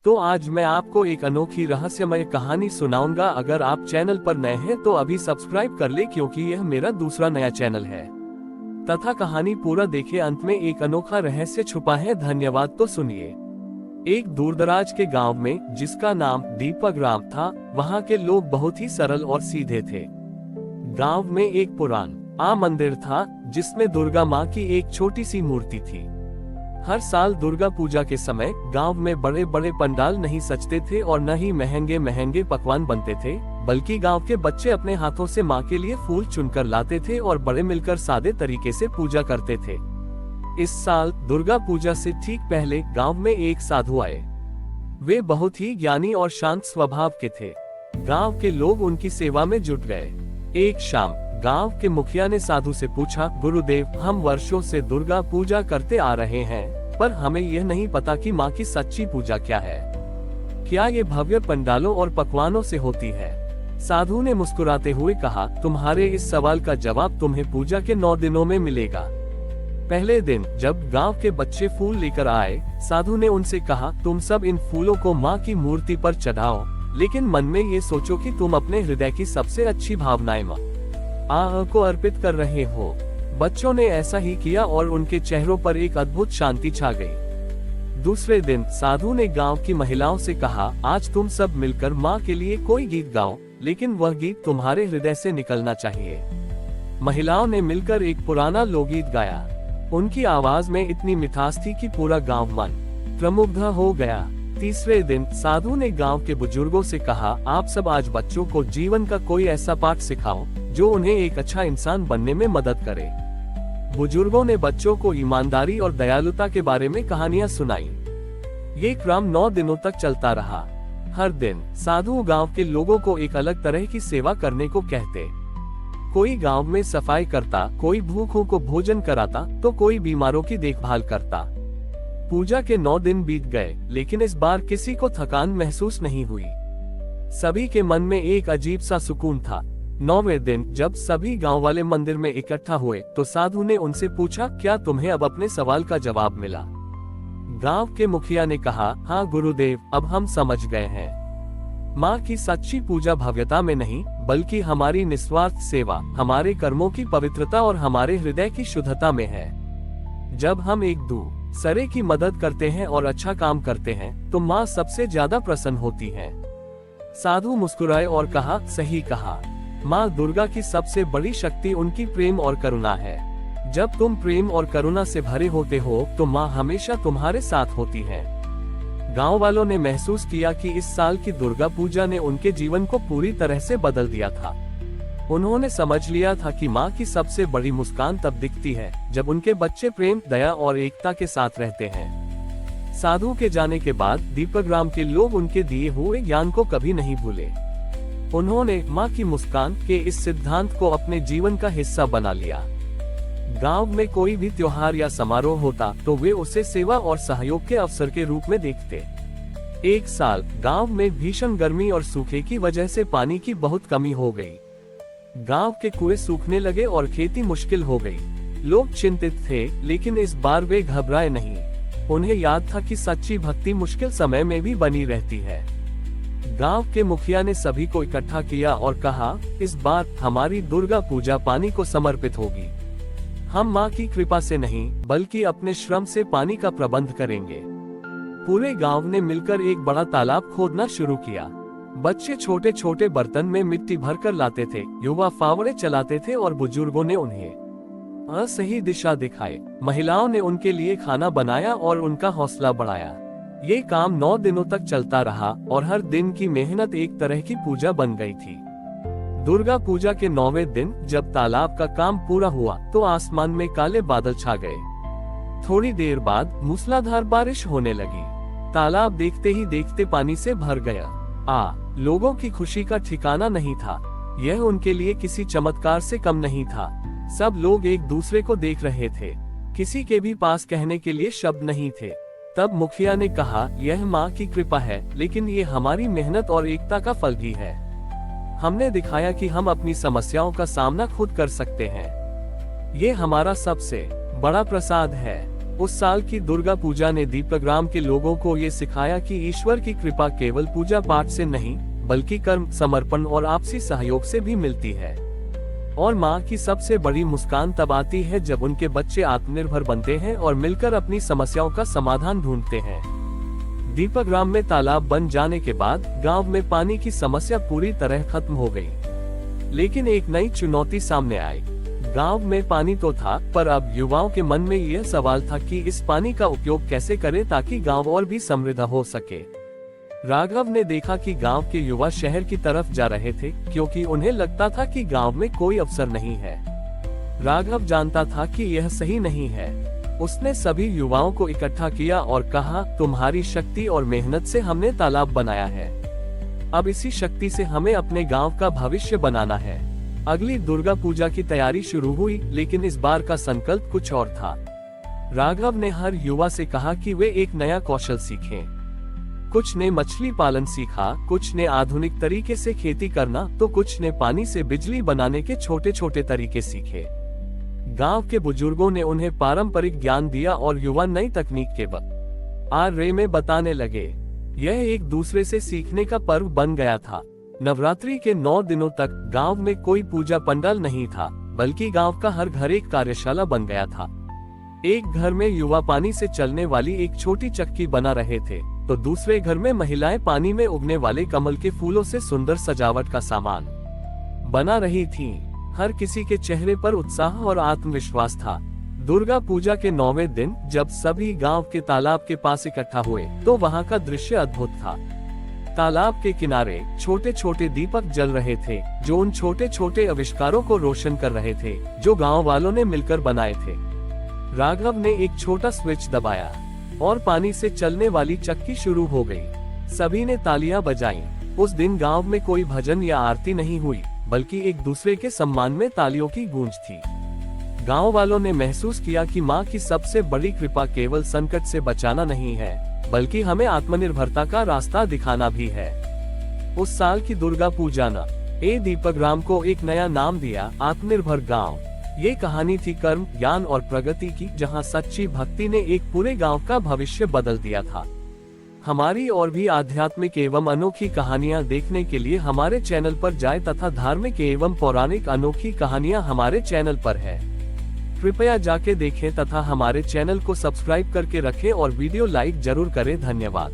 तो आज मैं आपको एक अनोखी रहस्यमय कहानी सुनाऊंगा। अगर आप चैनल पर नए हैं तो अभी सब्सक्राइब कर ले, क्योंकि यह मेरा दूसरा नया चैनल है। तथा कहानी पूरा देखे, अंत में एक अनोखा रहस्य छुपा है। धन्यवाद। तो सुनिए। एक दूरदराज के गांव में, जिसका नाम दीपक ग्राम था, वहां के लोग बहुत ही सरल और सीधे थे। गांव में एक पुराना मंदिर था, जिसमें दुर्गा माँ की एक छोटी सी मूर्ति थी। हर साल दुर्गा पूजा के समय गांव में बड़े बड़े पंडाल नहीं सजते थे और न ही महंगे महंगे पकवान बनते थे, बल्कि गांव के बच्चे अपने हाथों से मां के लिए फूल चुनकर लाते थे और बड़े मिलकर सादे तरीके से पूजा करते थे। इस साल दुर्गा पूजा से ठीक पहले गांव में एक साधु आए। वे बहुत ही ज्ञानी और शांत स्वभाव के थे। गांव के लोग उनकी सेवा में जुट गए। एक शाम गांव के मुखिया ने साधु से पूछा, गुरुदेव, हम वर्षों से दुर्गा पूजा करते आ रहे हैं, पर हमें यह नहीं पता कि माँ की सच्ची पूजा क्या है। क्या ये भव्य पंडालों और पकवानों से होती है? साधु ने मुस्कुराते हुए कहा, तुम्हारे इस सवाल का जवाब तुम्हें पूजा के 9 दिनों में मिलेगा। पहले दिन जब गांव के बच्चे फूल लेकर आए, साधु ने उनसे कहा, तुम सब इन फूलों को माँ की मूर्ति पर चढ़ाओ, लेकिन मन में ये सोचो कि तुम अपने हृदय की सबसे अच्छी भावनाएं माँ को अर्पित कर रहे हो। बच्चों ने ऐसा ही किया और उनके चेहरों पर एक अद्भुत शांति छा गई। दूसरे दिन साधु ने गांव की महिलाओं से कहा, आज तुम सब मिलकर माँ के लिए कोई गीत गाओ, लेकिन वह गीत तुम्हारे हृदय से निकलना चाहिए। महिलाओं ने मिलकर एक पुराना लोकगीत गाया। उनकी आवाज में इतनी मिठास थी कि पूरा गांव मन प्रमुग्ध हो गया। तीसरे दिन साधु ने गांव के बुजुर्गों से कहा, आप सब आज बच्चों को जीवन का कोई ऐसा पाठ सिखाओ जो उन्हें एक अच्छा इंसान बनने में मदद करे। बुजुर्गों ने बच्चों को ईमानदारी और दयालुता के बारे में कहानियां सुनाई। ये क्रम 9 दिनों तक चलता रहा। हर दिन साधु गांव के लोगों को एक अलग तरह की सेवा करने को कहते। कोई गांव में सफाई करता, कोई भूखों को भोजन कराता, तो कोई बीमारों की देखभाल करता। पूजा के 9 दिन बीत गए, लेकिन इस बार किसी को थकान महसूस नहीं हुई। सभी के मन में एक अजीब सा सुकून था। 9वें दिन जब सभी गांव वाले मंदिर में इकट्ठा हुए, तो साधु ने उनसे पूछा, क्या तुम्हें अब अपने सवाल का जवाब मिला? गांव के मुखिया ने कहा, हाँ गुरुदेव, अब हम समझ गए हैं। माँ की सच्ची पूजा भव्यता में नहीं, बल्कि हमारी निस्वार्थ सेवा, हमारे कर्मों की पवित्रता और हमारे हृदय की शुद्धता में है। जब हम एक दूसरे की मदद करते हैं और अच्छा काम करते हैं, तो माँ सबसे ज्यादा प्रसन्न होती है। साधु मुस्कुराए और कहा, सही कहा। माँ दुर्गा की सबसे बड़ी शक्ति उनकी प्रेम और करुणा है। जब तुम प्रेम और करुणा से भरे होते हो, तो माँ हमेशा तुम्हारे साथ होती है। गांव वालों ने महसूस किया कि इस साल की दुर्गा पूजा ने उनके जीवन को पूरी तरह से बदल दिया था। उन्होंने समझ लिया था कि माँ की सबसे बड़ी मुस्कान तब दिखती है जब उनके बच्चे प्रेम, दया और एकता के साथ रहते हैं। साधु के जाने के बाद दीपक ग्राम के लोग उनके दिए हुए ज्ञान को कभी नहीं भूले। उन्होंने माँ की मुस्कान के इस सिद्धांत को अपने जीवन का हिस्सा बना लिया। गांव में कोई भी त्योहार या समारोह होता, तो वे उसे सेवा और सहयोग के अवसर के रूप में देखते। एक साल गांव में भीषण गर्मी और सूखे की वजह से पानी की बहुत कमी हो गई। गांव के कुएं सूखने लगे और खेती मुश्किल हो गई। लोग चिंतित थे, लेकिन इस बार वे घबराए नहीं। उन्हें याद था कि सच्ची भक्ति मुश्किल समय में भी बनी रहती है। गांव के मुखिया ने सभी को इकट्ठा किया और कहा, इस बार हमारी दुर्गा पूजा पानी को समर्पित होगी। हम माँ की कृपा से नहीं, बल्कि अपने श्रम से पानी का प्रबंध करेंगे। पूरे गांव ने मिलकर एक बड़ा तालाब खोदना शुरू किया। बच्चे छोटे छोटे बर्तन में मिट्टी भरकर लाते थे, युवा फावड़े चलाते थे और बुजुर्गों ने उन्हें सही दिशा दिखाई। महिलाओं ने उनके लिए खाना बनाया और उनका हौसला बढ़ाया। ये काम 9 दिनों तक चलता रहा और हर दिन की मेहनत एक तरह की पूजा बन गई थी। दुर्गा पूजा के 9वें दिन जब तालाब का काम पूरा हुआ, तो आसमान में काले बादल छा गए। थोड़ी देर बाद मूसलाधार बारिश होने लगी। तालाब देखते ही देखते पानी से भर गया। लोगों की खुशी का ठिकाना नहीं था। यह उनके लिए किसी चमत्कार से कम नहीं था। सब लोग एक दूसरे को देख रहे थे। किसी के भी पास कहने के लिए शब्द नहीं थे। तब मुखिया ने कहा, यह माँ की कृपा है, लेकिन ये हमारी मेहनत और एकता का फल भी है। हमने दिखाया कि हम अपनी समस्याओं का सामना खुद कर सकते हैं। ये हमारा सबसे बड़ा प्रसाद है। उस साल की दुर्गा पूजा ने दीपक ग्राम के लोगों को ये सिखाया कि ईश्वर की कृपा केवल पूजा पाठ से नहीं, बल्कि कर्म, समर्पण और आपसी सहयोग से भी मिलती है। और माँ की सबसे बड़ी मुस्कान तब आती है जब उनके बच्चे आत्मनिर्भर बनते हैं और मिलकर अपनी समस्याओं का समाधान ढूंढते हैं। दीपक ग्राम में तालाब बन जाने के बाद गांव में पानी की समस्या पूरी तरह खत्म हो गई। लेकिन एक नई चुनौती सामने आई। गांव में पानी तो था, पर अब युवाओं के मन में यह सवाल था कि इस पानी का उपयोग कैसे करें ताकि गांव और भी समृद्ध हो सके। राघव ने देखा कि गांव के युवा शहर की तरफ जा रहे थे, क्योंकि उन्हें लगता था कि गांव में कोई अवसर नहीं है। राघव जानता था कि यह सही नहीं है। उसने सभी युवाओं को इकट्ठा किया और कहा, तुम्हारी शक्ति और मेहनत से हमने तालाब बनाया है। अब इसी शक्ति से हमें अपने गांव का भविष्य बनाना है। अगली दुर्गा पूजा की तैयारी शुरू हुई, लेकिन इस बार का संकल्प कुछ और था। राघव ने हर युवा से कहा कि वे एक नया कौशल सीखें। कुछ ने मछली पालन सीखा, कुछ ने आधुनिक तरीके से खेती करना, तो कुछ ने पानी से बिजली बनाने के छोटे छोटे तरीके सीखे। गांव के बुजुर्गों ने उन्हें पारंपरिक ज्ञान दिया और युवा नई तकनीक के बारे में बताने लगे। यह एक दूसरे से सीखने का पर्व बन गया था। नवरात्रि के 9 दिनों तक गांव में कोई पूजा पंडाल नहीं था, बल्कि गांव का हर घर एक कार्यशाला बन गया था। एक घर में युवा पानी से चलने वाली एक छोटी चक्की बना रहे थे, तो दूसरे घर में महिलाएं पानी में उगने वाले कमल के फूलों से सुंदर सजावट का सामान बना रही थीं। हर किसी के चेहरे पर उत्साह और आत्मविश्वास था। दुर्गा पूजा के 9वें दिन जब सभी गांव के तालाब के पास इकट्ठा हुए, तो वहां का दृश्य अद्भुत था। तालाब के किनारे छोटे छोटे दीपक जल रहे थे, जो उन छोटे छोटे आविष्कारों को रोशन कर रहे थे जो गांव वालों ने मिलकर बनाए थे। राघव ने एक छोटा स्विच दबाया और पानी से चलने वाली चक्की शुरू हो गई। सभी ने तालियां बजाईं। उस दिन गांव में कोई भजन या आरती नहीं हुई, बल्कि एक दूसरे के सम्मान में तालियों की गूंज थी। गांव वालों ने महसूस किया कि माँ की सबसे बड़ी कृपा केवल संकट से बचाना नहीं है, बल्कि हमें आत्मनिर्भरता का रास्ता दिखाना भी है। उस साल की दुर्गा पूजा ने दीपक ग्राम को एक नया नाम दिया, आत्मनिर्भर गांव। ये कहानी थी कर्म, ज्ञान और प्रगति की, जहां सच्ची भक्ति ने एक पूरे गांव का भविष्य बदल दिया था। हमारी और भी आध्यात्मिक एवं अनोखी कहानियां देखने के लिए हमारे चैनल पर जाएं तथा धार्मिक एवं पौराणिक अनोखी कहानियां हमारे चैनल पर है। कृपया जाके देखें तथा हमारे चैनल को सब्सक्राइब करके रखें और वीडियो लाइक जरूर करें। धन्यवाद।